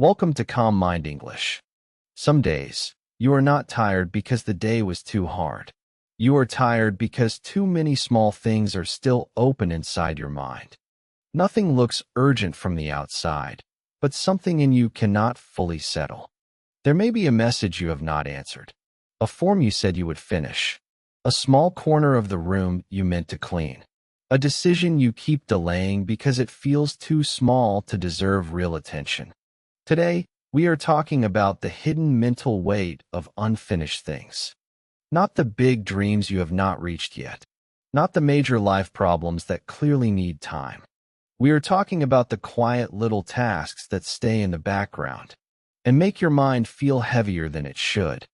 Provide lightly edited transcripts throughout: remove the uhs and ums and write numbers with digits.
Welcome to Calm Mind English. Some days, you are not tired because the day was too hard. You are tired because too many small things are still open inside your mind. Nothing looks urgent from the outside, but something in you cannot fully settle. There may be a message you have not answered, a form you said you would finish, a small corner of the room you meant to clean, a decision you keep delaying because it feels too small to deserve real attention. Today, we are talking about the hidden mental weight of unfinished things. Not the big dreams you have not reached yet. Not the major life problems that clearly need time. We are talking about the quiet little tasks that stay in the background and make your mind feel heavier than it should.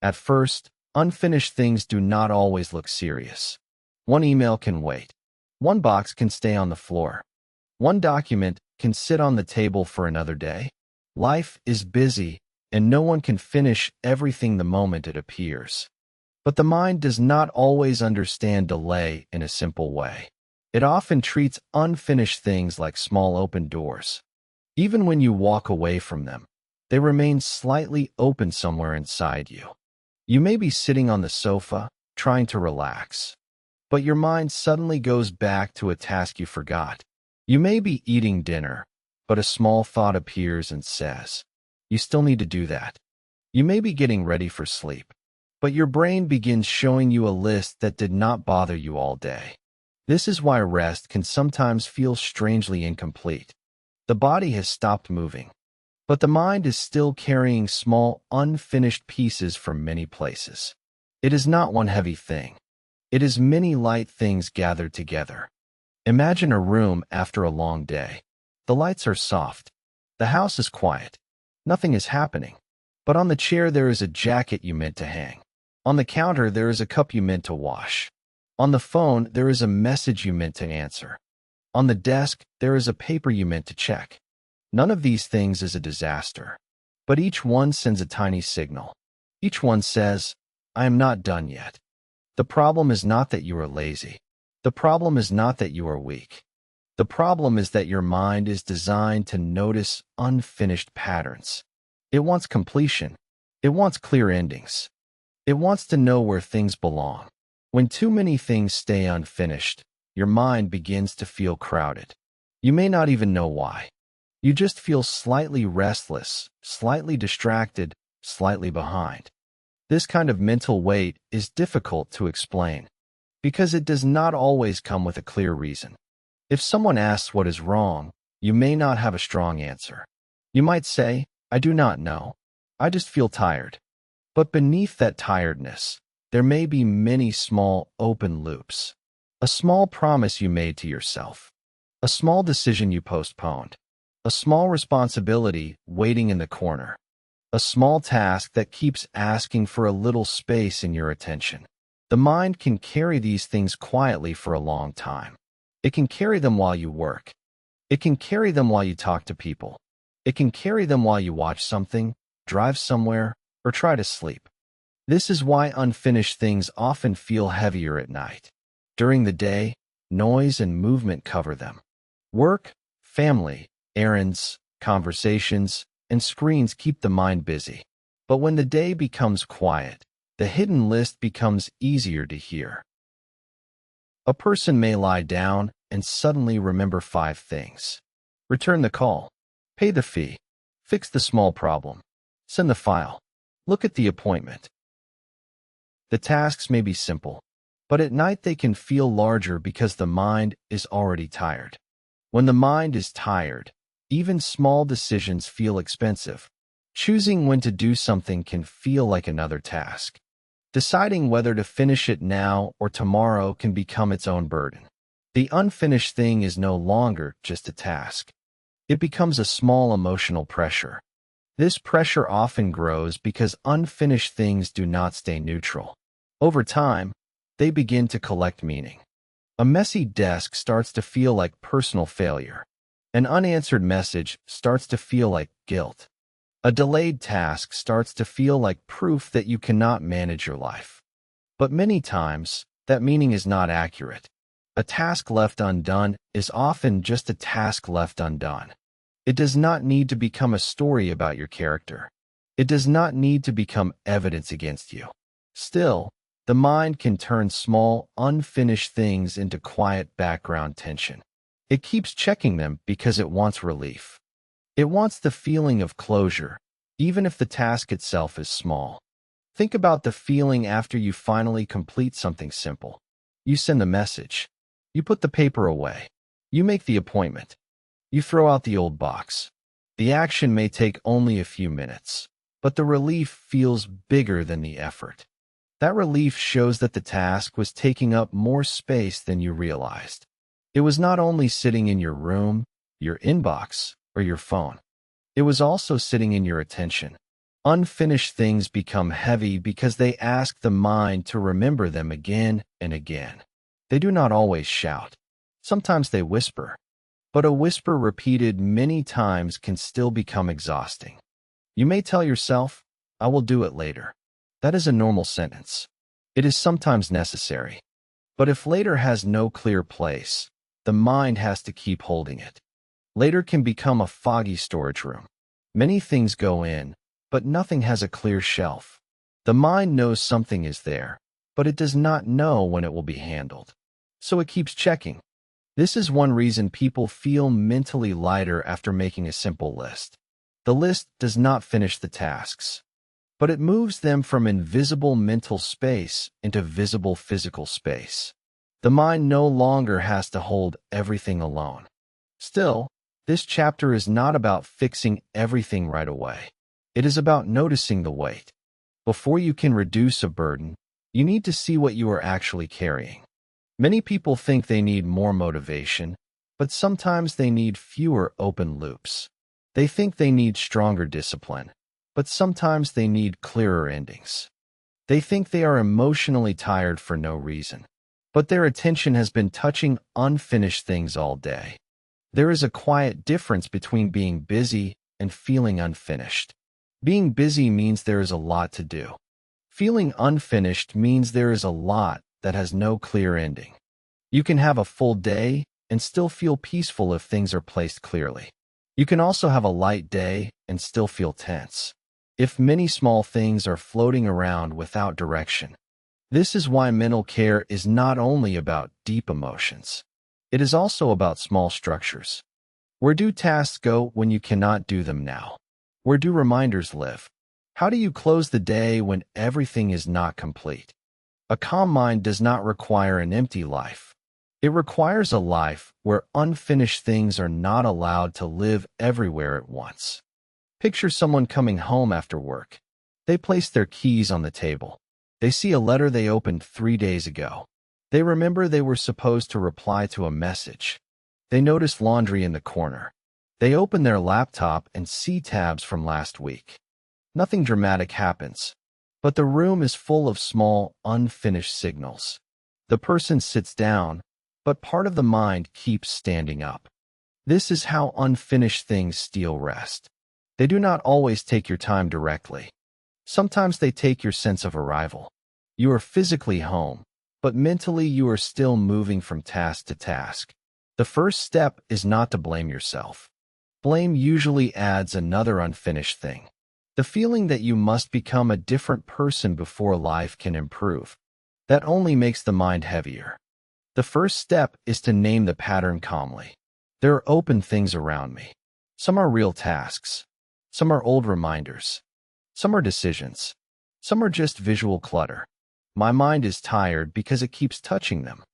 At first, unfinished things do not always look serious. One email can wait. One box can stay on the floor. One document can sit on the table for another day. Life is busy, and no one can finish everything the moment it appears. But the mind does not always understand delay in a simple way. It often treats unfinished things like small open doors. Even when you walk away from them, they remain slightly open somewhere inside you. You may be sitting on the sofa, trying to relax, but your mind suddenly goes back to a task you forgot. You may be eating dinner, but a small thought appears and says, "You still need to do that." You may be getting ready for sleep, but your brain begins showing you a list that did not bother you all day. This is why rest can sometimes feel strangely incomplete. The body has stopped moving, but the mind is still carrying small, unfinished pieces from many places. It is not one heavy thing. It is many light things gathered together. Imagine a room after a long day. The lights are soft. The house is quiet. Nothing is happening. But on the chair there is a jacket you meant to hang. On the counter there is a cup you meant to wash. On the phone there is a message you meant to answer. On the desk there is a paper you meant to check. None of these things is a disaster. But each one sends a tiny signal. Each one says, "I am not done yet." The problem is not that you are lazy. The problem is not that you are weak. The problem is that your mind is designed to notice unfinished patterns. It wants completion. It wants clear endings. It wants to know where things belong. When too many things stay unfinished, your mind begins to feel crowded. You may not even know why. You just feel slightly restless, slightly distracted, slightly behind. This kind of mental weight is difficult to explain because it does not always come with a clear reason. If someone asks what is wrong, you may not have a strong answer. You might say, "I do not know. I just feel tired." But beneath that tiredness, there may be many small open loops. A small promise you made to yourself. A small decision you postponed. A small responsibility waiting in the corner. A small task that keeps asking for a little space in your attention. The mind can carry these things quietly for a long time. It can carry them while you work. It can carry them while you talk to people. It can carry them while you watch something, drive somewhere, or try to sleep. This is why unfinished things often feel heavier at night. During the day, noise and movement cover them. Work, family, errands, conversations, and screens keep the mind busy. But when the day becomes quiet, the hidden list becomes easier to hear. A person may lie down and suddenly remember 5 things. Return the call. Pay the fee. Fix the small problem. Send the file. Look at the appointment. The tasks may be simple, but at night they can feel larger because the mind is already tired. When the mind is tired, even small decisions feel expensive. Choosing when to do something can feel like another task. Deciding whether to finish it now or tomorrow can become its own burden. The unfinished thing is no longer just a task. It becomes a small emotional pressure. This pressure often grows because unfinished things do not stay neutral. Over time, they begin to collect meaning. A messy desk starts to feel like personal failure. An unanswered message starts to feel like guilt. A delayed task starts to feel like proof that you cannot manage your life. But many times, that meaning is not accurate. A task left undone is often just a task left undone. It does not need to become a story about your character. It does not need to become evidence against you. Still, the mind can turn small, unfinished things into quiet background tension. It keeps checking them because it wants relief. It wants the feeling of closure, even if the task itself is small. Think about the feeling after you finally complete something simple. You send the message. You put the paper away. You make the appointment. You throw out the old box. The action may take only a few minutes, but the relief feels bigger than the effort. That relief shows that the task was taking up more space than you realized. It was not only sitting in your room, your inbox, or your phone. It was also sitting in your attention. Unfinished things become heavy because they ask the mind to remember them again and again. They do not always shout. Sometimes they whisper. But a whisper repeated many times can still become exhausting. You may tell yourself, "I will do it later." That is a normal sentence. It is sometimes necessary. But if later has no clear place, the mind has to keep holding it. Later can become a foggy storage room. Many things go in, but nothing has a clear shelf. The mind knows something is there, but it does not know when it will be handled. So it keeps checking. This is one reason people feel mentally lighter after making a simple list. The list does not finish the tasks, but it moves them from invisible mental space into visible physical space. The mind no longer has to hold everything alone. Still, this chapter is not about fixing everything right away. It is about noticing the weight. Before you can reduce a burden, you need to see what you are actually carrying. Many people think they need more motivation, but sometimes they need fewer open loops. They think they need stronger discipline, but sometimes they need clearer endings. They think they are emotionally tired for no reason, but their attention has been touching unfinished things all day. There is a quiet difference between being busy and feeling unfinished. Being busy means there is a lot to do. Feeling unfinished means there is a lot that has no clear ending. You can have a full day and still feel peaceful if things are placed clearly. You can also have a light day and still feel tense if many small things are floating around without direction. This is why mental care is not only about deep emotions. It is also about small structures. Where do tasks go when you cannot do them now? Where do reminders live? How do you close the day when everything is not complete? A calm mind does not require an empty life. It requires a life where unfinished things are not allowed to live everywhere at once. Picture someone coming home after work. They place their keys on the table. They see a letter they opened 3 days ago. They remember they were supposed to reply to a message. They notice laundry in the corner. They open their laptop and see tabs from last week. Nothing dramatic happens, but the room is full of small, unfinished signals. The person sits down, but part of the mind keeps standing up. This is how unfinished things steal rest. They do not always take your time directly. Sometimes they take your sense of arrival. You are physically home, but mentally you are still moving from task to task. The first step is not to blame yourself. Blame usually adds another unfinished thing. The feeling that you must become a different person before life can improve. That only makes the mind heavier. The first step is to name the pattern calmly. There are open things around me. Some are real tasks. Some are old reminders. Some are decisions. Some are just visual clutter. My mind is tired because it keeps touching them.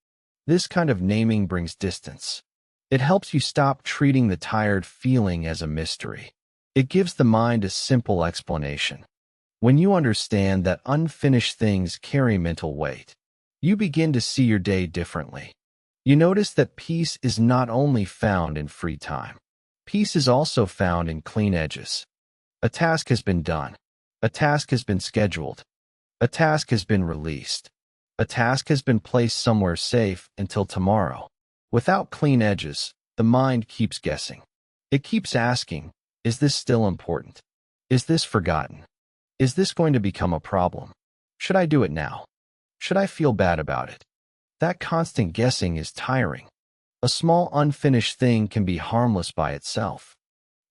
This kind of naming brings distance. It helps you stop treating the tired feeling as a mystery. It gives the mind a simple explanation. When you understand that unfinished things carry mental weight, you begin to see your day differently. You notice that peace is not only found in free time. Peace is also found in clean edges. A task has been done. A task has been scheduled. A task has been released. A task has been placed somewhere safe until tomorrow. Without clean edges, the mind keeps guessing. It keeps asking, is this still important? Is this forgotten? Is this going to become a problem? Should I do it now? Should I feel bad about it? That constant guessing is tiring. A small unfinished thing can be harmless by itself.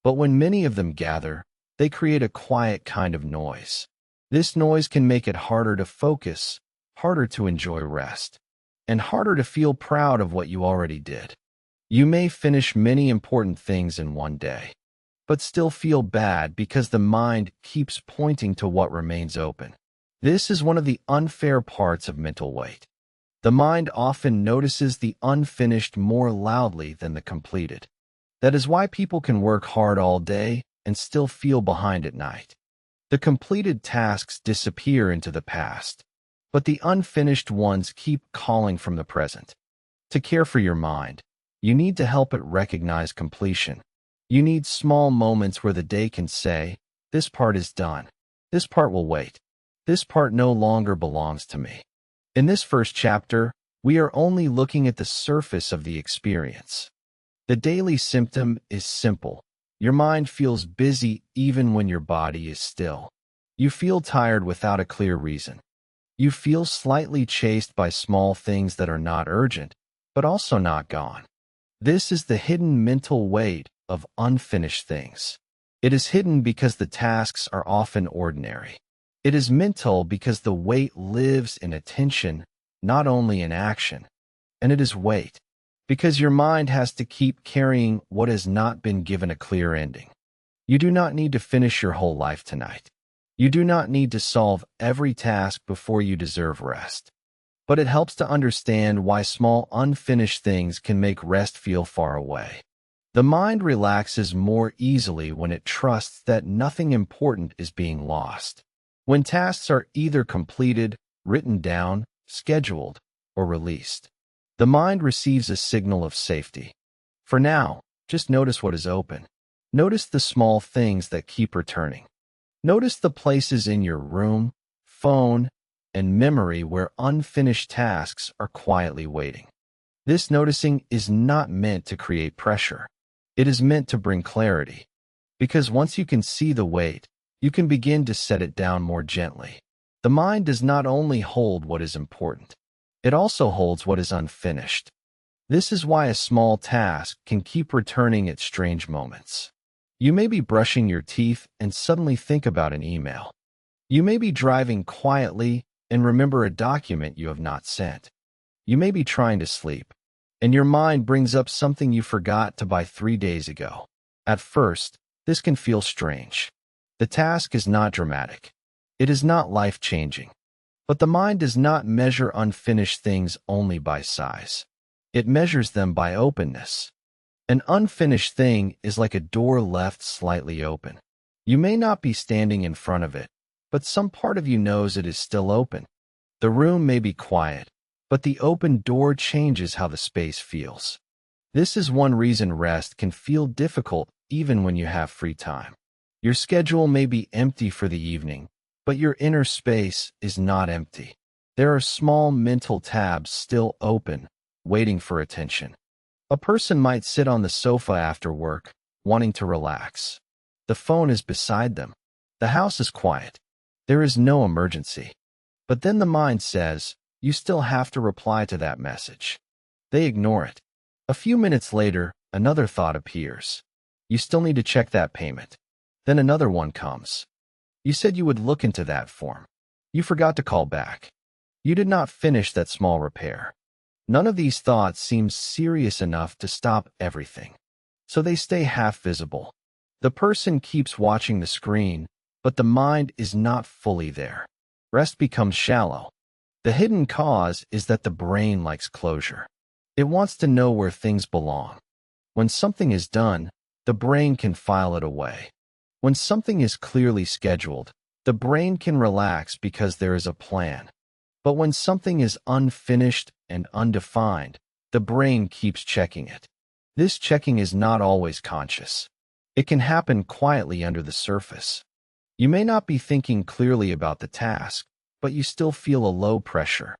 But when many of them gather, they create a quiet kind of noise. This noise can make it harder to focus, harder to enjoy rest, and harder to feel proud of what you already did. You may finish many important things in one day, but still feel bad because the mind keeps pointing to what remains open. This is one of the unfair parts of mental weight. The mind often notices the unfinished more loudly than the completed. That is why people can work hard all day and still feel behind at night. The completed tasks disappear into the past, but the unfinished ones keep calling from the present. To care for your mind, you need to help it recognize completion. You need small moments where the day can say, "This part is done. This part will wait. This part no longer belongs to me." In this first chapter, we are only looking at the surface of the experience. The daily symptom is simple. Your mind feels busy even when your body is still. You feel tired without a clear reason. You feel slightly chased by small things that are not urgent, but also not gone. This is the hidden mental weight of unfinished things. It is hidden because the tasks are often ordinary. It is mental because the weight lives in attention, not only in action. And it is weight because your mind has to keep carrying what has not been given a clear ending. You do not need to finish your whole life tonight. You do not need to solve every task before you deserve rest. But it helps to understand why small unfinished things can make rest feel far away. The mind relaxes more easily when it trusts that nothing important is being lost. When tasks are either completed, written down, scheduled, or released, the mind receives a signal of safety. For now, just notice what is open. Notice the small things that keep returning. Notice the places in your room, phone, and memory where unfinished tasks are quietly waiting. This noticing is not meant to create pressure. It is meant to bring clarity. Because once you can see the weight, you can begin to set it down more gently. The mind does not only hold what is important, it also holds what is unfinished. This is why a small task can keep returning at strange moments. You may be brushing your teeth and suddenly think about an email. You may be driving quietly and remember a document you have not sent. You may be trying to sleep, and your mind brings up something you forgot to buy 3 days ago. At first, this can feel strange. The task is not dramatic. It is not life-changing. But the mind does not measure unfinished things only by size. It measures them by openness. An unfinished thing is like a door left slightly open. You may not be standing in front of it, but some part of you knows it is still open. The room may be quiet, but the open door changes how the space feels. This is one reason rest can feel difficult even when you have free time. Your schedule may be empty for the evening, but your inner space is not empty. There are small mental tabs still open, waiting for attention. A person might sit on the sofa after work, wanting to relax. The phone is beside them. The house is quiet. There is no emergency. But then the mind says, you still have to reply to that message. They ignore it. A few minutes later, another thought appears. You still need to check that payment. Then another one comes. You said you would look into that form. You forgot to call back. You did not finish that small repair. None of these thoughts seems serious enough to stop everything. So they stay half visible. The person keeps watching the screen, but the mind is not fully there. Rest becomes shallow. The hidden cause is that the brain likes closure. It wants to know where things belong. When something is done, the brain can file it away. When something is clearly scheduled, the brain can relax because there is a plan. But when something is unfinished and undefined, the brain keeps checking it. This checking is not always conscious. It can happen quietly under the surface. You may not be thinking clearly about the task, but you still feel a low pressure.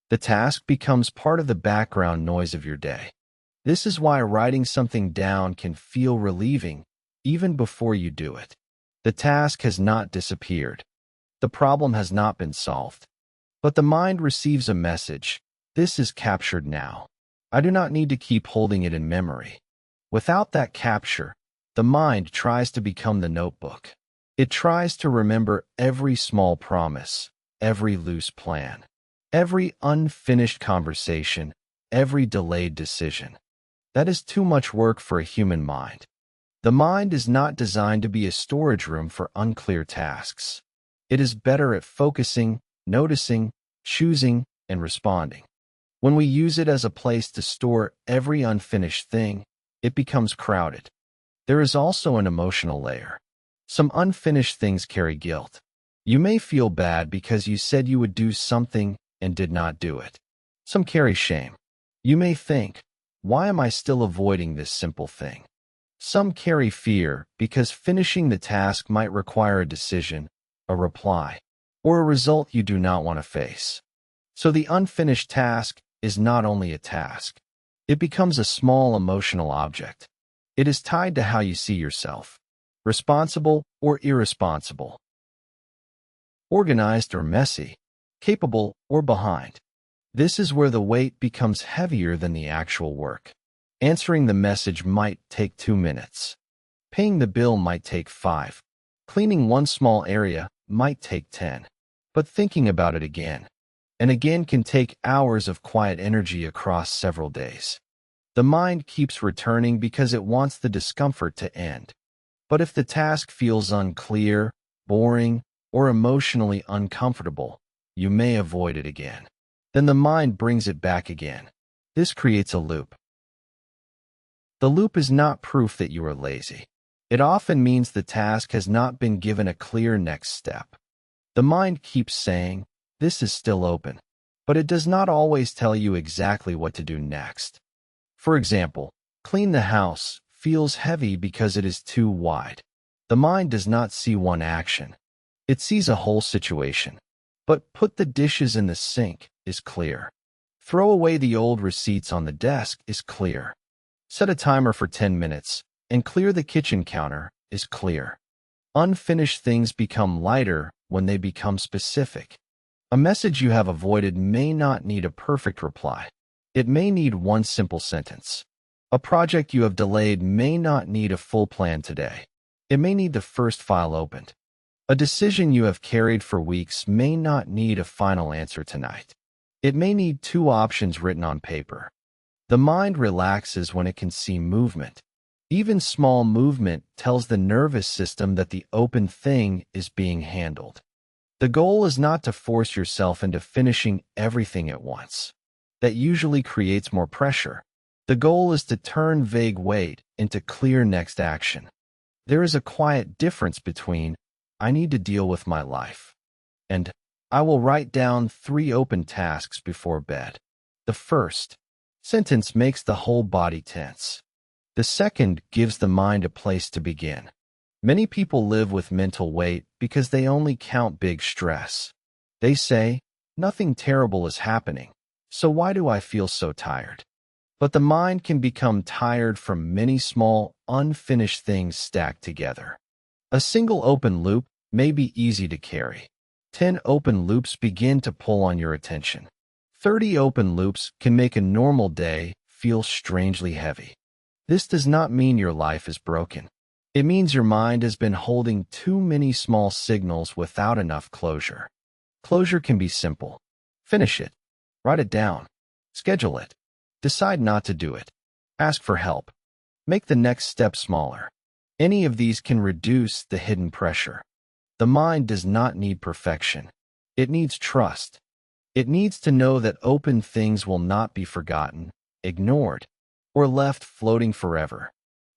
The task becomes part of the background noise of your day. This is why writing something down can feel relieving, even before you do it. The task has not disappeared. The problem has not been solved. But the mind receives a message. This is captured now. I do not need to keep holding it in memory. Without that capture, The mind tries to become the notebook. It tries to remember every small promise, every loose plan, every unfinished conversation, every delayed decision. That is too much work for a human mind. The mind is not designed to be a storage room for unclear tasks. It is better at focusing, noticing, choosing, and responding. When we use it as a place to store every unfinished thing, it becomes crowded. There is also an emotional layer. Some unfinished things carry guilt. You may feel bad because you said you would do something and did not do it. Some carry shame. You may think, why am I still avoiding this simple thing? Some carry fear because finishing the task might require a decision, a reply, or a result you do not want to face. So the unfinished task is not only a task. It becomes a small emotional object. It is tied to how you see yourself, responsible or irresponsible, organized or messy, capable or behind. This is where the weight becomes heavier than the actual work. Answering the message might take 2 minutes. Paying the bill might take 5. Cleaning one small area might take 10. But thinking about it again and again can take hours of quiet energy across several days. The mind keeps returning because it wants the discomfort to end. But if the task feels unclear, boring, or emotionally uncomfortable, you may avoid it again. Then the mind brings it back again. This creates a loop. The loop is not proof that you are lazy. It often means the task has not been given a clear next step. The mind keeps saying, this is still open, but it does not always tell you exactly what to do next. For example, clean the house feels heavy because it is too wide. The mind does not see one action. It sees a whole situation. But put the dishes in the sink is clear. Throw away the old receipts on the desk is clear. Set a timer for 10 minutes and clear the kitchen counter is clear. Unfinished things become lighter when they become specific. A message you have avoided may not need a perfect reply. It may need one simple sentence. A project you have delayed may not need a full plan today. It may need the first file opened. A decision you have carried for weeks may not need a final answer tonight. It may need 2 options written on paper. The mind relaxes when it can see movement. Even small movement tells the nervous system that the open thing is being handled. The goal is not to force yourself into finishing everything at once. That usually creates more pressure. The goal is to turn vague weight into clear next action. There is a quiet difference between I need to deal with my life and I will write down 3 open tasks before bed. The first sentence makes the whole body tense. The second gives the mind a place to begin. Many people live with mental weight because they only count big stress. They say, nothing terrible is happening, so why do I feel so tired? But the mind can become tired from many small, unfinished things stacked together. A single open loop may be easy to carry. 10 open loops begin to pull on your attention. 30 open loops can make a normal day feel strangely heavy. This does not mean your life is broken. It means your mind has been holding too many small signals without enough closure. Closure can be simple. Finish it. Write it down. Schedule it. Decide not to do it. Ask for help. Make the next step smaller. Any of these can reduce the hidden pressure. The mind does not need perfection. It needs trust. It needs to know that open things will not be forgotten, ignored, or left floating forever.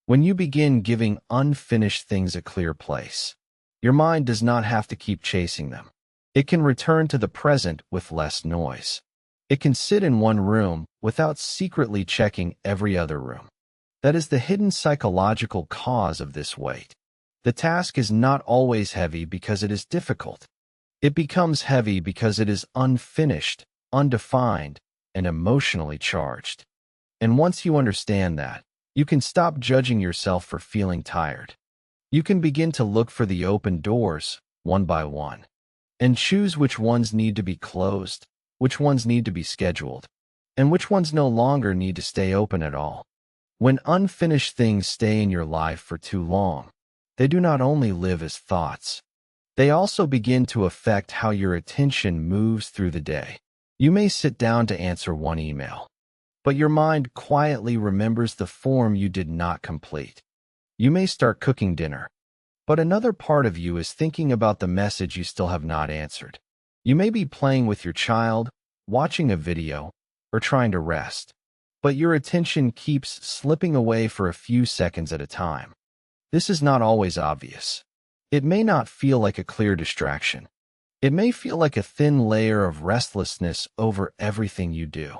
When you begin giving unfinished things a clear place, your mind does not have to keep chasing them. It can return to the present with less noise. It can sit in one room without secretly checking every other room. That is the hidden psychological cause of this weight. The task is not always heavy because it is difficult. It becomes heavy because it is unfinished, undefined, and emotionally charged. And once you understand that, you can stop judging yourself for feeling tired. You can begin to look for the open doors, one by one, and choose which ones need to be closed, which ones need to be scheduled, and which ones no longer need to stay open at all. When unfinished things stay in your life for too long, they do not only live as thoughts, they also begin to affect how your attention moves through the day. You may sit down to answer one email, but your mind quietly remembers the form you did not complete. You may start cooking dinner, but another part of you is thinking about the message you still have not answered. You may be playing with your child, watching a video, or trying to rest, but your attention keeps slipping away for a few seconds at a time. This is not always obvious. It may not feel like a clear distraction. It may feel like a thin layer of restlessness over everything you do.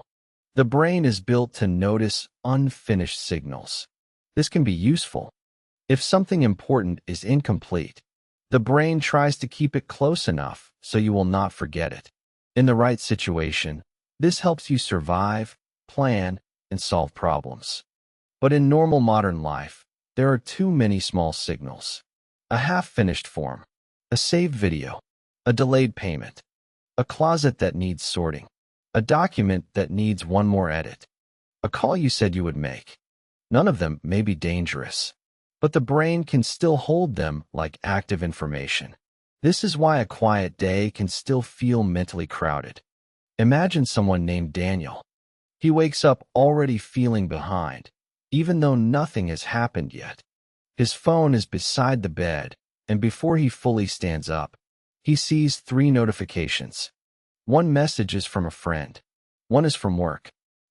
The brain is built to notice unfinished signals. This can be useful. If something important is incomplete, the brain tries to keep it close enough so you will not forget it. In the right situation, this helps you survive, plan, and solve problems. But in normal modern life, there are too many small signals. A half-finished form, a saved video, a delayed payment, a closet that needs sorting, a document that needs one more edit, a call you said you would make. None of them may be dangerous, but the brain can still hold them like active information. This is why a quiet day can still feel mentally crowded. Imagine someone named Daniel. He wakes up already feeling behind, even though nothing has happened yet. His phone is beside the bed, and before he fully stands up, he sees 3 notifications. One message is from a friend. One is from work.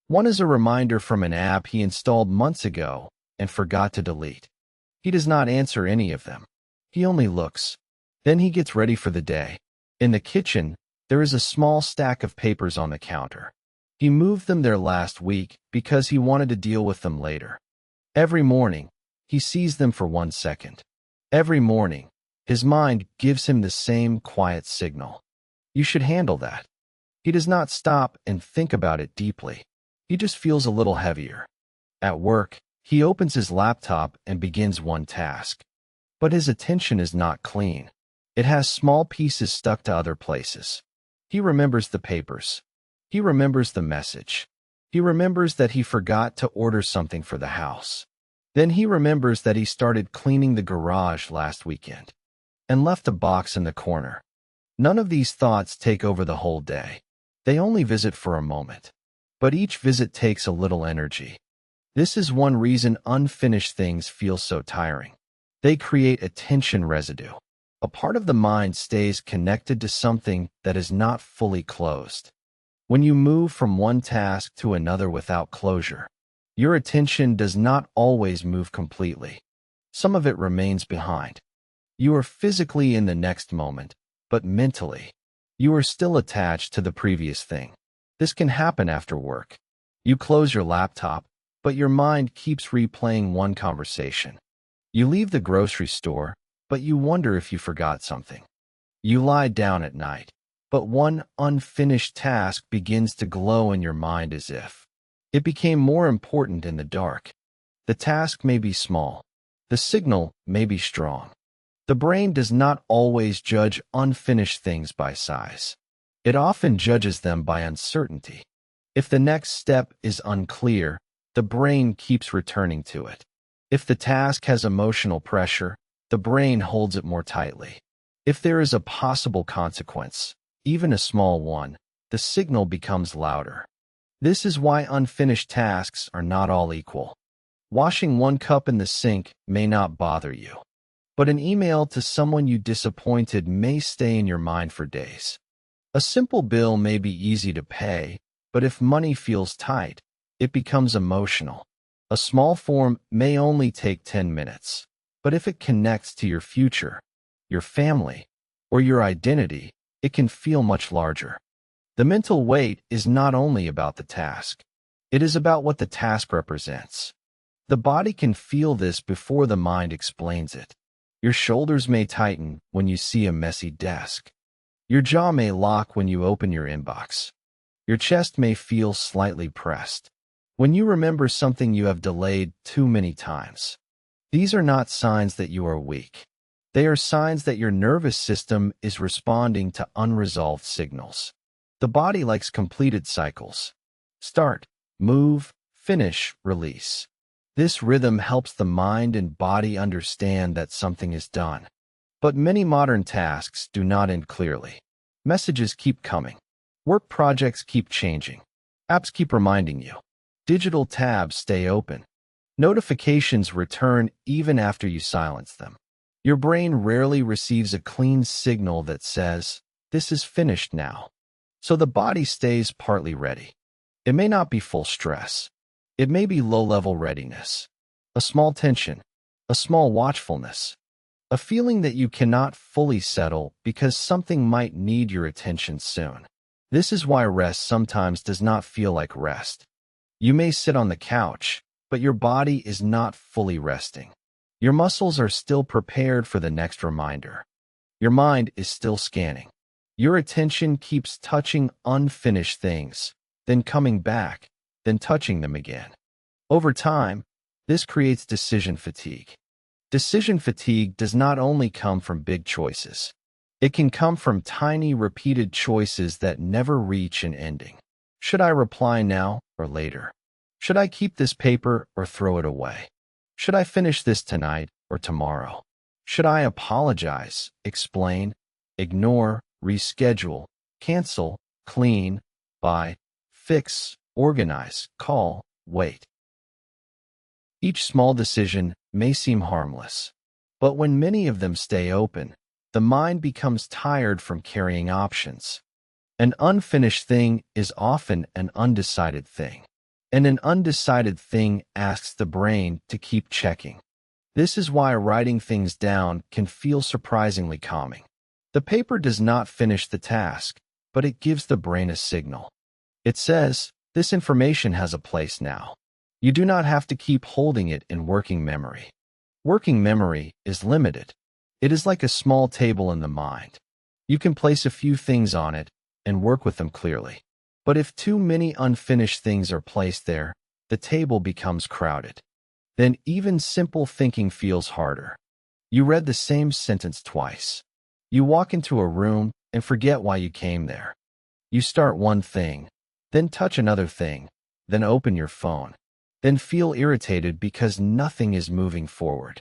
One is a reminder from an app he installed months ago and forgot to delete. He does not answer any of them. He only looks. Then he gets ready for the day. In the kitchen, there is a small stack of papers on the counter. He moved them there last week because he wanted to deal with them later. Every morning, he sees them for 1 second. Every morning, his mind gives him the same quiet signal. You should handle that. He does not stop and think about it deeply. He just feels a little heavier. At work, he opens his laptop and begins one task. But his attention is not clean. It has small pieces stuck to other places. He remembers the papers. He remembers the message. He remembers that he forgot to order something for the house. Then he remembers that he started cleaning the garage last weekend and left a box in the corner. None of these thoughts take over the whole day. They only visit for a moment. But each visit takes a little energy. This is one reason unfinished things feel so tiring. They create attention residue. A part of the mind stays connected to something that is not fully closed. When you move from one task to another without closure, your attention does not always move completely. Some of it remains behind. You are physically in the next moment, but mentally, you are still attached to the previous thing. This can happen after work. You close your laptop, but your mind keeps replaying one conversation. You leave the grocery store, but you wonder if you forgot something. You lie down at night, but one unfinished task begins to glow in your mind as if it became more important in the dark. The task may be small. The signal may be strong. The brain does not always judge unfinished things by size. It often judges them by uncertainty. If the next step is unclear, the brain keeps returning to it. If the task has emotional pressure, the brain holds it more tightly. If there is a possible consequence, even a small one, the signal becomes louder. This is why unfinished tasks are not all equal. Washing one cup in the sink may not bother you, but an email to someone you disappointed may stay in your mind for days. A simple bill may be easy to pay, but if money feels tight, it becomes emotional. A small form may only take 10 minutes, but if it connects to your future, your family, or your identity, it can feel much larger. The mental weight is not only about the task. It is about what the task represents. The body can feel this before the mind explains it. Your shoulders may tighten when you see a messy desk. Your jaw may lock when you open your inbox. Your chest may feel slightly pressed when you remember something you have delayed too many times. These are not signs that you are weak. They are signs that your nervous system is responding to unresolved signals. The body likes completed cycles. Start, move, finish, release. This rhythm helps the mind and body understand that something is done. But many modern tasks do not end clearly. Messages keep coming. Work projects keep changing. Apps keep reminding you. Digital tabs stay open. Notifications return even after you silence them. Your brain rarely receives a clean signal that says, "This is finished now." So the body stays partly ready. It may not be full stress. It may be low-level readiness, a small tension, a small watchfulness, a feeling that you cannot fully settle because something might need your attention soon. This is why rest sometimes does not feel like rest. You may sit on the couch, but your body is not fully resting. Your muscles are still prepared for the next reminder. Your mind is still scanning. Your attention keeps touching unfinished things, then coming back, then touching them again. Over time, this creates decision fatigue. Decision fatigue does not only come from big choices. It can come from tiny, repeated choices that never reach an ending. Should I reply now or later? Should I keep this paper or throw it away? Should I finish this tonight or tomorrow? Should I apologize, explain, ignore, reschedule, cancel, clean, buy, fix, organize, call, wait? Each small decision may seem harmless, but when many of them stay open, the mind becomes tired from carrying options. An unfinished thing is often an undecided thing, and an undecided thing asks the brain to keep checking. This is why writing things down can feel surprisingly calming. The paper does not finish the task, but it gives the brain a signal. It says, "This information has a place now." You do not have to keep holding it in working memory. Working memory is limited. It is like a small table in the mind. You can place a few things on it and work with them clearly. But if too many unfinished things are placed there, the table becomes crowded. Then even simple thinking feels harder. You read the same sentence twice. You walk into a room and forget why you came there. You start one thing, then touch another thing, then open your phone, then feel irritated because nothing is moving forward.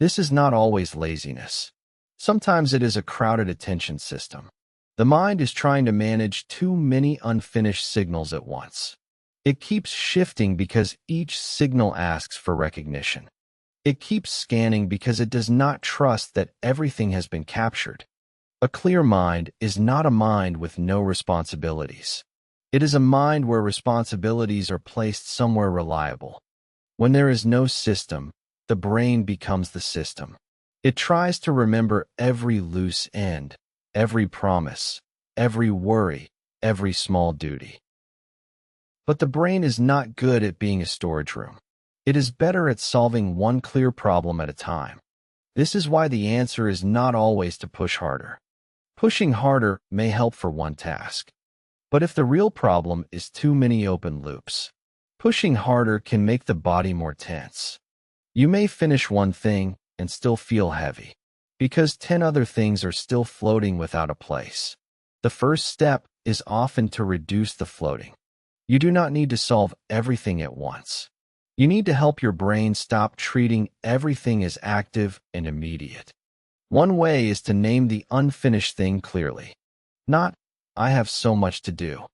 This is not always laziness. Sometimes it is a crowded attention system. The mind is trying to manage too many unfinished signals at once. It keeps shifting because each signal asks for recognition. It keeps scanning because it does not trust that everything has been captured. A clear mind is not a mind with no responsibilities. It is a mind where responsibilities are placed somewhere reliable. When there is no system, the brain becomes the system. It tries to remember every loose end, every promise, every worry, every small duty. But the brain is not good at being a storage room. It is better at solving one clear problem at a time. This is why the answer is not always to push harder. Pushing harder may help for one task. But if the real problem is too many open loops, pushing harder can make the body more tense. You may finish one thing and still feel heavy, because 10 other things are still floating without a place. The first step is often to reduce the floating. You do not need to solve everything at once. You need to help your brain stop treating everything as active and immediate. One way is to name the unfinished thing clearly. Not, "I have so much to do,"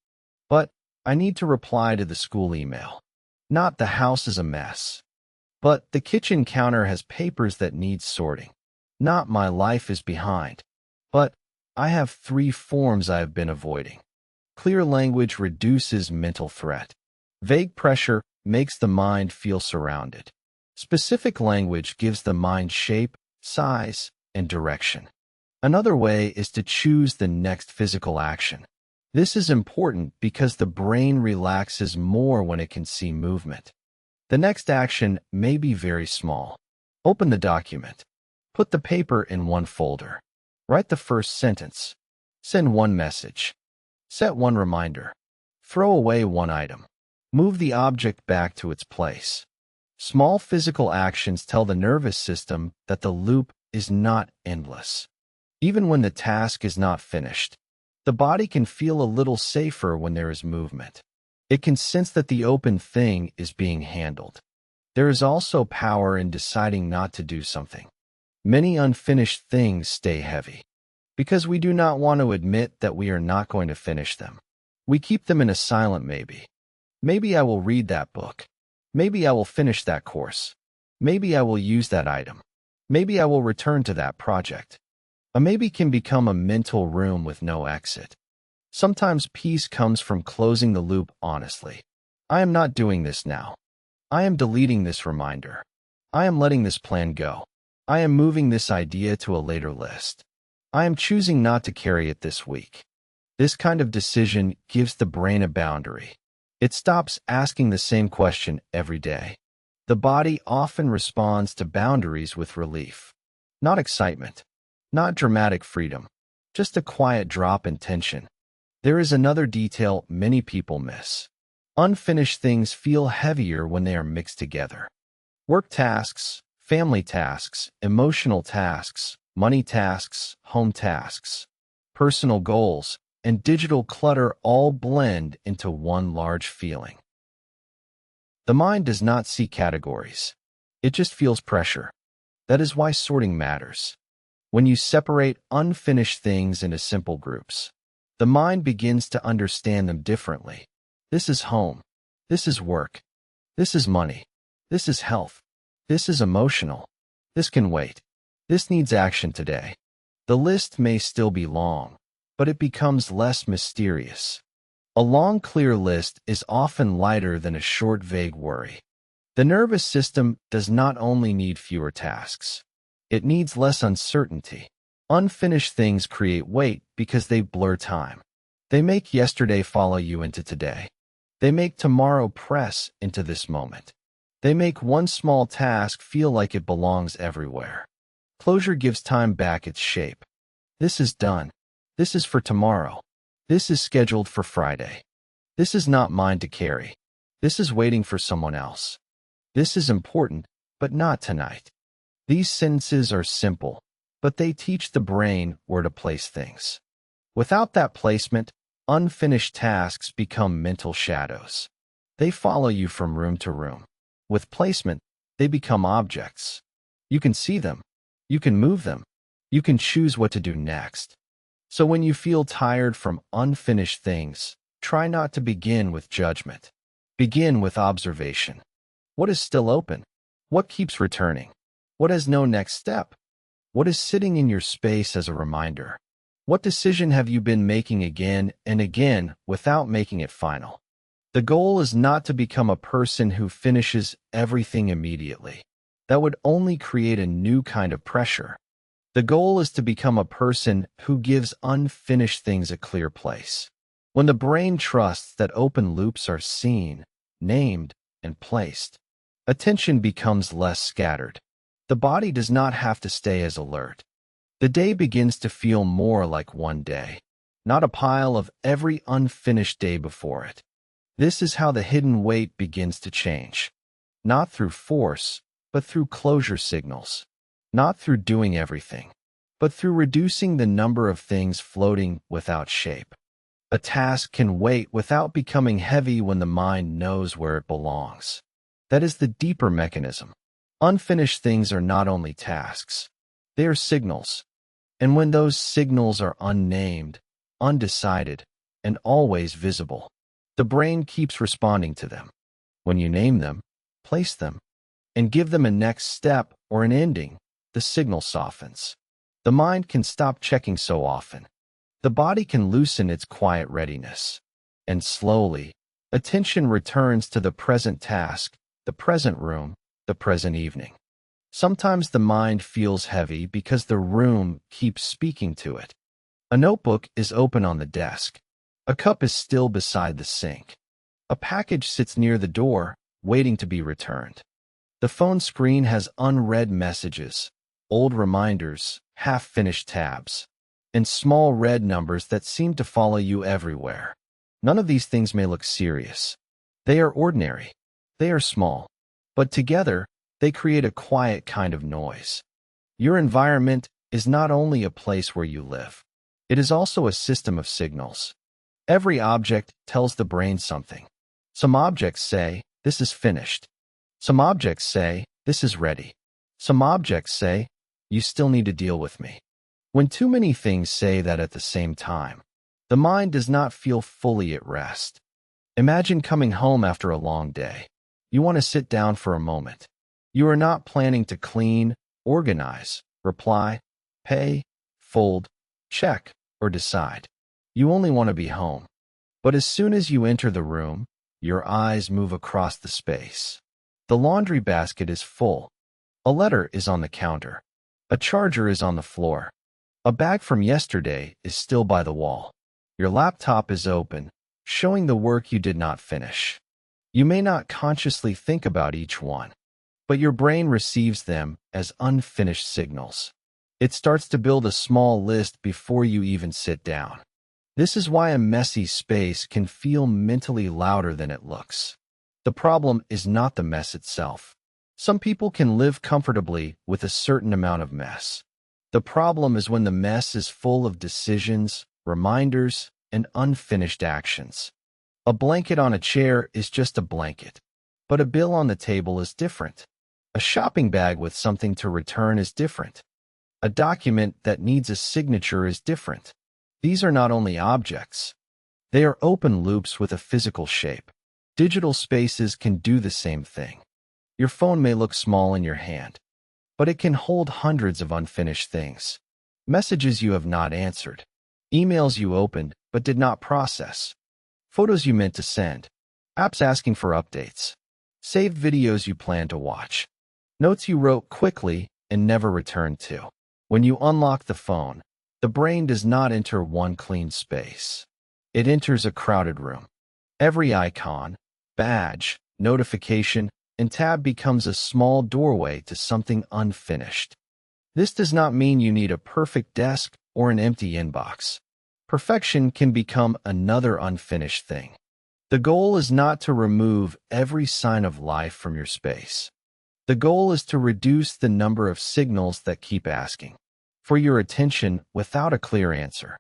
but "I need to reply to the school email." Not, "The house is a mess," but "The kitchen counter has papers that need sorting." Not, "My life is behind," but "I have 3 forms I have been avoiding." Clear language reduces mental threat. Vague pressure makes the mind feel surrounded. Specific language gives the mind shape, size, and direction. Another way is to choose the next physical action. This is important because the brain relaxes more when it can see movement. The next action may be very small. Open the document. Put the paper in one folder. Write the first sentence. Send one message. Set one reminder. Throw away one item. Move the object back to its place. Small physical actions tell the nervous system that the loop is not endless. Even when the task is not finished, the body can feel a little safer when there is movement. It can sense that the open thing is being handled. There is also power in deciding not to do something. Many unfinished things stay heavy because we do not want to admit that we are not going to finish them. We keep them in a silent maybe. Maybe I will read that book. Maybe I will finish that course. Maybe I will use that item. Maybe I will return to that project. A maybe can become a mental room with no exit. Sometimes peace comes from closing the loop honestly. I am not doing this now. I am deleting this reminder. I am letting this plan go. I am moving this idea to a later list. I am choosing not to carry it this week. This kind of decision gives the brain a boundary. It stops asking the same question every day. The body often responds to boundaries with relief. Not excitement. Not dramatic freedom. Just a quiet drop in tension. There is another detail many people miss. Unfinished things feel heavier when they are mixed together. Work tasks, family tasks, emotional tasks, money tasks, home tasks, personal goals, and digital clutter all blend into one large feeling. The mind does not see categories. It just feels pressure. That is why sorting matters. When you separate unfinished things into simple groups, the mind begins to understand them differently. This is home. This is work. This is money. This is health. This is emotional. This can wait. This needs action today. The list may still be long, but it becomes less mysterious. A long, clear list is often lighter than a short, vague worry. The nervous system does not only need fewer tasks. It needs less uncertainty. Unfinished things create weight because they blur time. They make yesterday follow you into today. They make tomorrow press into this moment. They make one small task feel like it belongs everywhere. Closure gives time back its shape. This is done. This is for tomorrow. This is scheduled for Friday. This is not mine to carry. This is waiting for someone else. This is important, but not tonight. These sentences are simple, but they teach the brain where to place things. Without that placement, unfinished tasks become mental shadows. They follow you from room to room. With placement, they become objects. You can see them. You can move them. You can choose what to do next. So when you feel tired from unfinished things, try not to begin with judgment. Begin with observation. What is still open? What keeps returning? What has no next step? What is sitting in your space as a reminder? What decision have you been making again and again without making it final? The goal is not to become a person who finishes everything immediately. That would only create a new kind of pressure. The goal is to become a person who gives unfinished things a clear place. When the brain trusts that open loops are seen, named, and placed, attention becomes less scattered. The body does not have to stay as alert. The day begins to feel more like one day, not a pile of every unfinished day before it. This is how the hidden weight begins to change. Not through force, but through closure signals. Not through doing everything, but through reducing the number of things floating without shape. A task can wait without becoming heavy when the mind knows where it belongs. That is the deeper mechanism. Unfinished things are not only tasks, they are signals. And when those signals are unnamed, undecided, and always visible, the brain keeps responding to them. When you name them, place them, and give them a next step or an ending, the signal softens. The mind can stop checking so often. The body can loosen its quiet readiness. And slowly, attention returns to the present task, the present room, the present evening. Sometimes the mind feels heavy because the room keeps speaking to it. A notebook is open on the desk. A cup is still beside the sink. A package sits near the door, waiting to be returned. The phone screen has unread messages, old reminders, half-finished tabs, and small red numbers that seem to follow you everywhere. None of these things may look serious. They are ordinary. They are small. But together, they create a quiet kind of noise. Your environment is not only a place where you live. It is also a system of signals. Every object tells the brain something. Some objects say, "This is finished." Some objects say, "This is ready." Some objects say, "You still need to deal with me." When too many things say that at the same time, the mind does not feel fully at rest. Imagine coming home after a long day. You want to sit down for a moment. You are not planning to clean, organize, reply, pay, fold, check, or decide. You only want to be home. But as soon as you enter the room, your eyes move across the space. The laundry basket is full. A letter is on the counter. A charger is on the floor. A bag from yesterday is still by the wall. Your laptop is open, showing the work you did not finish. You may not consciously think about each one, but your brain receives them as unfinished signals. It starts to build a small list before you even sit down. This is why a messy space can feel mentally louder than it looks. The problem is not the mess itself. Some people can live comfortably with a certain amount of mess. The problem is when the mess is full of decisions, reminders, and unfinished actions. A blanket on a chair is just a blanket, but a bill on the table is different. A shopping bag with something to return is different. A document that needs a signature is different. These are not only objects. They are open loops with a physical shape. Digital spaces can do the same thing. Your phone may look small in your hand, but it can hold hundreds of unfinished things. Messages you have not answered. Emails you opened but did not process. Photos you meant to send. Apps asking for updates. Saved videos you plan to watch. Notes you wrote quickly and never returned to. When you unlock the phone, the brain does not enter one clean space. It enters a crowded room. Every icon, badge, notification, and tab becomes a small doorway to something unfinished. This does not mean you need a perfect desk or an empty inbox. Perfection can become another unfinished thing. The goal is not to remove every sign of life from your space. The goal is to reduce the number of signals that keep asking for your attention without a clear answer.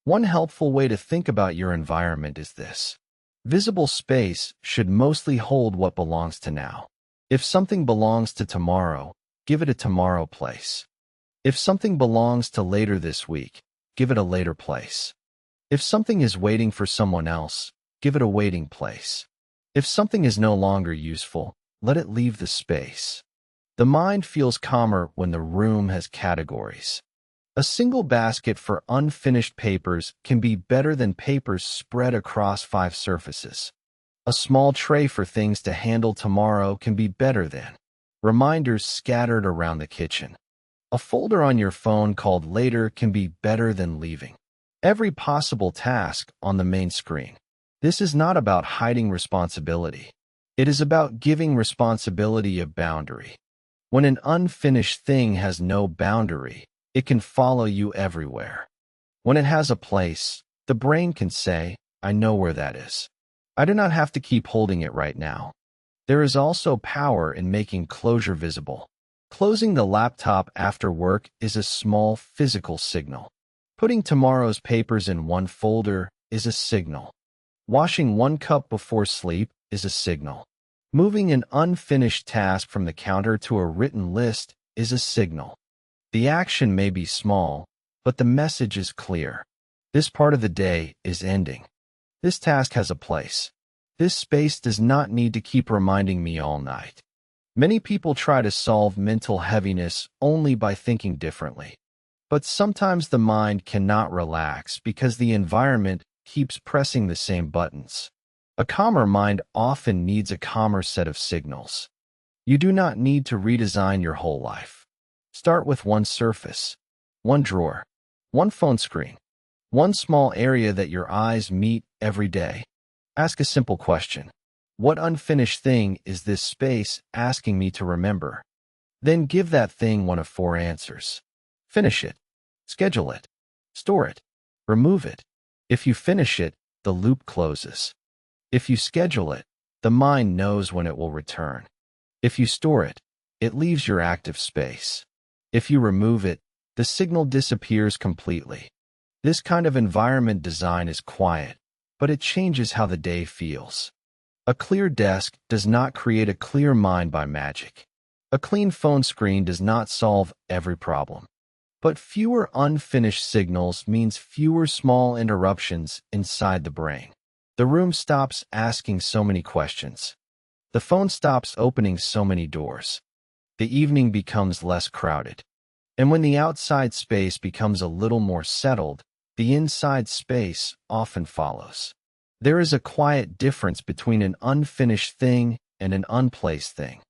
One helpful way to think about your environment is this. Visible space should mostly hold what belongs to now. If something belongs to tomorrow, give it a tomorrow place. If something belongs to later this week, give it a later place. If something is waiting for someone else, give it a waiting place. If something is no longer useful, let it leave the space. The mind feels calmer when the room has categories. A single basket for unfinished papers can be better than papers spread across 5 surfaces. A small tray for things to handle tomorrow can be better than reminders scattered around the kitchen. A folder on your phone called later can be better than leaving every possible task on the main screen. This is not about hiding responsibility. It is about giving responsibility a boundary. When an unfinished thing has no boundary, it can follow you everywhere. When it has a place, the brain can say, "I know where that is. I do not have to keep holding it right now." There is also power in making closure visible. Closing the laptop after work is a small physical signal. Putting tomorrow's papers in one folder is a signal. Washing one cup before sleep is a signal. Moving an unfinished task from the counter to a written list is a signal. The action may be small, but the message is clear. This part of the day is ending. This task has a place. This space does not need to keep reminding me all night. Many people try to solve mental heaviness only by thinking differently. But sometimes the mind cannot relax because the environment keeps pressing the same buttons. A calmer mind often needs a calmer set of signals. You do not need to redesign your whole life. Start with one surface, one drawer, one phone screen, one small area that your eyes meet every day. Ask a simple question. What unfinished thing is this space asking me to remember? Then give that thing one of 4 answers. Finish it. Schedule it. Store it. Remove it. If you finish it, the loop closes. If you schedule it, the mind knows when it will return. If you store it, it leaves your active space. If you remove it, the signal disappears completely. This kind of environment design is quiet, but it changes how the day feels. A clear desk does not create a clear mind by magic. A clean phone screen does not solve every problem. But fewer unfinished signals means fewer small interruptions inside the brain. The room stops asking so many questions. The phone stops opening so many doors. The evening becomes less crowded. And when the outside space becomes a little more settled, the inside space often follows. There is a quiet difference between an unfinished thing and an unplaced thing.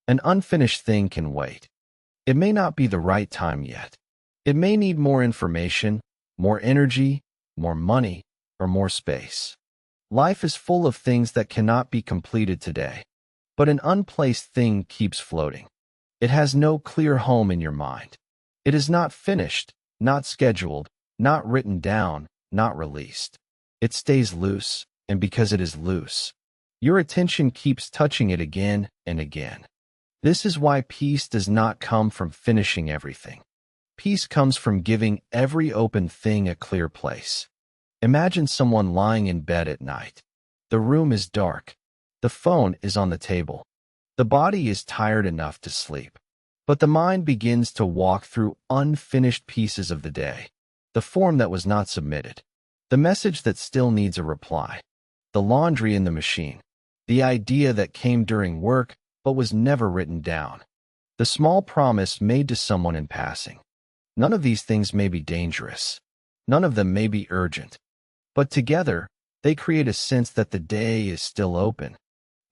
An unfinished thing can wait. It may not be the right time yet. It may need more information, more energy, more money, or more space. Life is full of things that cannot be completed today. But an unplaced thing keeps floating. It has no clear home in your mind. It is not finished, not scheduled, not written down, not released. It stays loose, and because it is loose, your attention keeps touching it again and again. This is why peace does not come from finishing everything. Peace comes from giving every open thing a clear place. Imagine someone lying in bed at night. The room is dark. The phone is on the table. The body is tired enough to sleep. But the mind begins to walk through unfinished pieces of the day. The form that was not submitted. The message that still needs a reply. The laundry in the machine. The idea that came during work but was never written down. The small promise made to someone in passing. None of these things may be dangerous. None of them may be urgent. But together, they create a sense that the day is still open.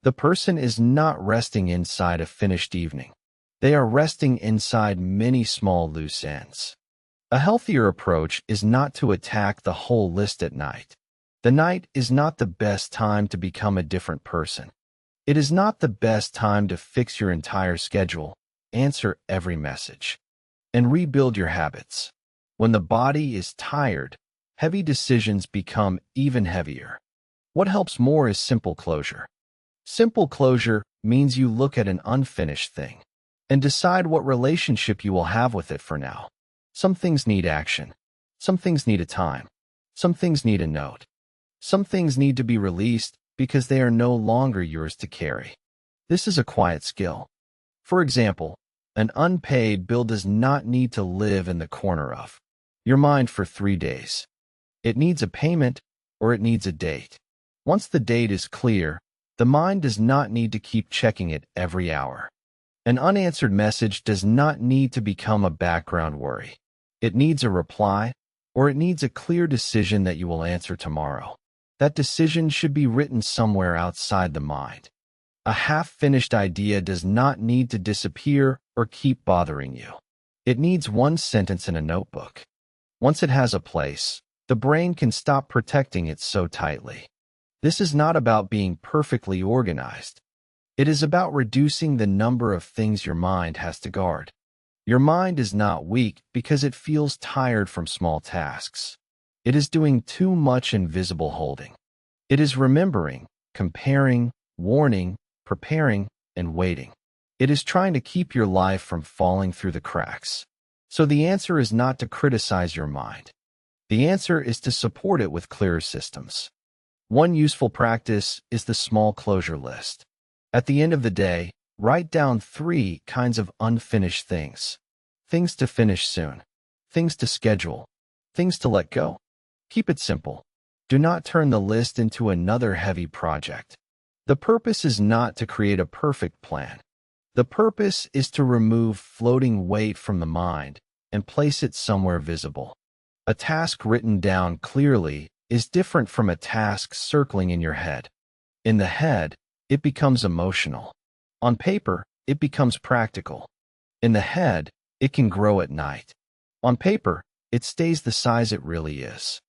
The person is not resting inside a finished evening. They are resting inside many small loose ends. A healthier approach is not to attack the whole list at night. The night is not the best time to become a different person. It is not the best time to fix your entire schedule, answer every message, and rebuild your habits. When the body is tired, heavy decisions become even heavier. What helps more is simple closure. Simple closure means you look at an unfinished thing and decide what relationship you will have with it for now. Some things need action. Some things need a time. Some things need a note. Some things need to be released because they are no longer yours to carry. This is a quiet skill. For example, an unpaid bill does not need to live in the corner of your mind for 3 days. It needs a payment or it needs a date. Once the date is clear, the mind does not need to keep checking it every hour. An unanswered message does not need to become a background worry. It needs a reply, or it needs a clear decision that you will answer tomorrow. That decision should be written somewhere outside the mind. A half-finished idea does not need to disappear or keep bothering you. It needs one sentence in a notebook. Once it has a place, the brain can stop protecting it so tightly. This is not about being perfectly organized. It is about reducing the number of things your mind has to guard. Your mind is not weak because it feels tired from small tasks. It is doing too much invisible holding. It is remembering, comparing, warning, preparing, and waiting. It is trying to keep your life from falling through the cracks. So the answer is not to criticize your mind. The answer is to support it with clearer systems. One useful practice is the small closure list. At the end of the day, write down 3 kinds of unfinished things. Things to finish soon. Things to schedule. Things to let go. Keep it simple. Do not turn the list into another heavy project. The purpose is not to create a perfect plan. The purpose is to remove floating weight from the mind and place it somewhere visible. A task written down clearly is different from a task circling in your head. In the head, it becomes emotional. On paper, it becomes practical. In the head, it can grow at night. On paper, it stays the size it really is.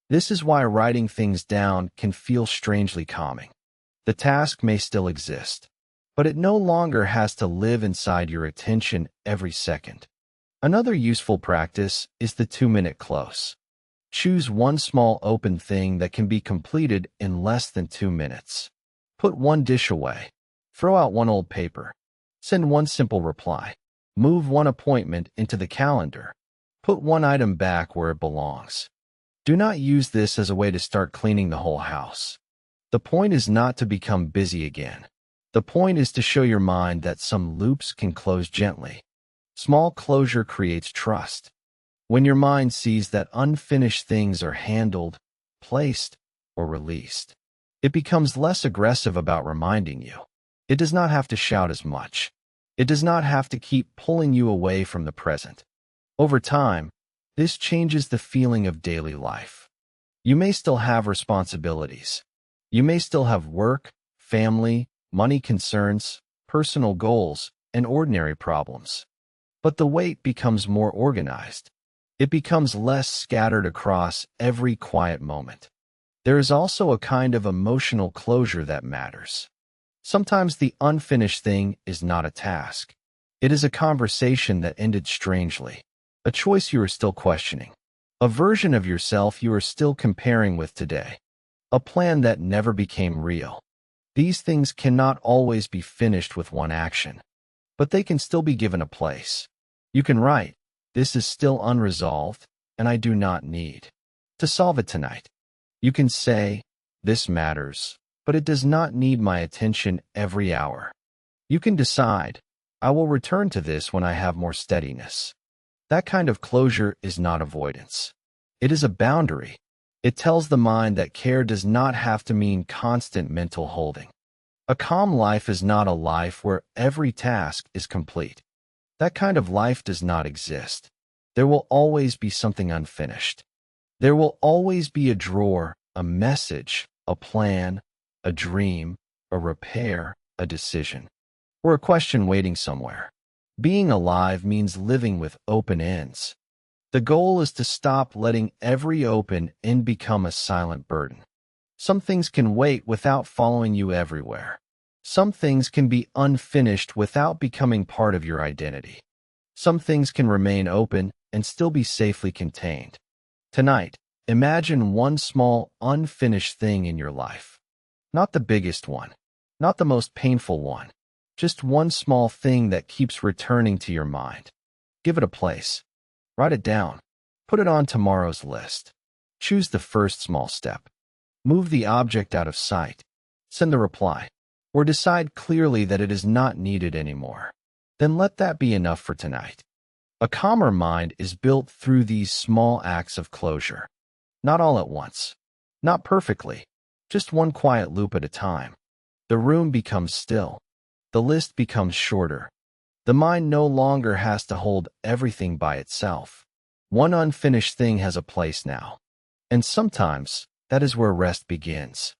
This is why writing things down can feel strangely calming. The task may still exist, but it no longer has to live inside your attention every second. Another useful practice is the 2-minute close. Choose one small open thing that can be completed in less than 2 minutes. Put one dish away. Throw out one old paper. Send one simple reply. Move one appointment into the calendar. Put one item back where it belongs. Do not use this as a way to start cleaning the whole house. The point is not to become busy again. The point is to show your mind that some loops can close gently. Small closure creates trust. When your mind sees that unfinished things are handled, placed, or released, it becomes less aggressive about reminding you. It does not have to shout as much. It does not have to keep pulling you away from the present. Over time, this changes the feeling of daily life. You may still have responsibilities. You may still have work, family, money concerns, personal goals, and ordinary problems. But the weight becomes more organized. It becomes less scattered across every quiet moment. There is also a kind of emotional closure that matters. Sometimes the unfinished thing is not a task. It is a conversation that ended strangely, a choice you are still questioning, a version of yourself you are still comparing with today, a plan that never became real. These things cannot always be finished with one action, but they can still be given a place. You can write, "This is still unresolved, and I do not need to solve it tonight." You can say, "This matters, but it does not need my attention every hour." You can decide, "I will return to this when I have more steadiness." That kind of closure is not avoidance. It is a boundary. It tells the mind that care does not have to mean constant mental holding. A calm life is not a life where every task is complete. That kind of life does not exist. There will always be something unfinished. There will always be a drawer, a message, a plan, a dream, a repair, a decision, or a question waiting somewhere. Being alive means living with open ends. The goal is to stop letting every open end become a silent burden. Some things can wait without following you everywhere. Some things can be unfinished without becoming part of your identity. Some things can remain open and still be safely contained. Tonight, imagine one small, unfinished thing in your life. Not the biggest one, not the most painful one, just one small thing that keeps returning to your mind. Give it a place. Write it down. Put it on tomorrow's list. Choose the first small step. Move the object out of sight. Send the reply. Or decide clearly that it is not needed anymore. Then let that be enough for tonight. A calmer mind is built through these small acts of closure. Not all at once. Not perfectly. Just one quiet loop at a time. The room becomes still. The list becomes shorter. The mind no longer has to hold everything by itself. One unfinished thing has a place now. And sometimes, that is where rest begins.